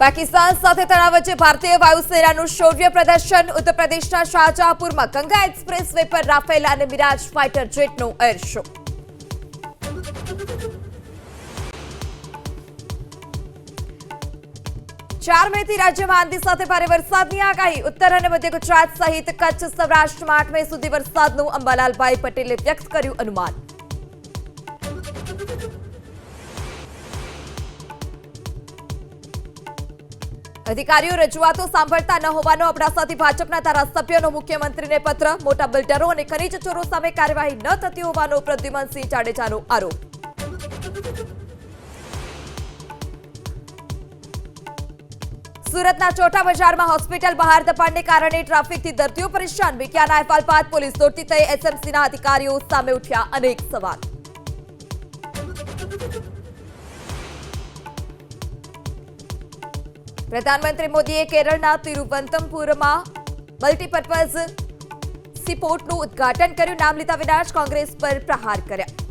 પાકિસ્તાન સાથે તણાવ વચ્ચે ભારતીય વાયુસેનાનું શૌર્ય પ્રદર્શન। ઉત્તર પ્રદેશના શાહજહાંપુરમાં ગંગા એક્સપ્રેસ વે પર રાફેલ અને મિરાજ ફાઇટર જેટનો એર શો। ચાર મેથી રાજ્યમાં આંધી સાથે ભારે વરસાદની આગાહી। ઉત્તર અને મધ્ય ગુજરાત સહિત કચ્છ સૌરાષ્ટ્રમાં 8 મે સુધી વરસાદનું અંબાલાલભાઈ પટેલે વ્યક્ત કર્યું અનુમાન। અધિકારીઓ રજૂઆતો સાંભળતા ન હોવાનો અબડાસાથી ભાજપના ધારાસભ્યનો મુખ્યમંત્રીને પત્ર। મોટા બિલ્ડરો અને ખનીજ ચોરો સામે કાર્યવાહી ન થતી હોવાનો પ્રદ્યુમનસિંહ જાડેજાનો આરોપ। સુરતના ચોટા બજારમાં હોસ્પિટલ બહાર દબાણને કારણે ટ્રાફિકથી દર્દીઓ પરેશાન। વિક્યાના અહેવાલ બાદ પોલીસ દોડતી થઈ એસએમસીના અધિકારીઓ સામે ઉઠ્યા અનેક સવાલ। પ્રધાનમંત્રી મોદીએ કેરળના તિરુવનંતપુરમાં મલ્ટીપર્પઝ સીપોર્ટનું ઉદ્ઘાટન કર્યું। નામ લીધા વિના જ કોંગ્રેસ પર પ્રહાર કર્યા।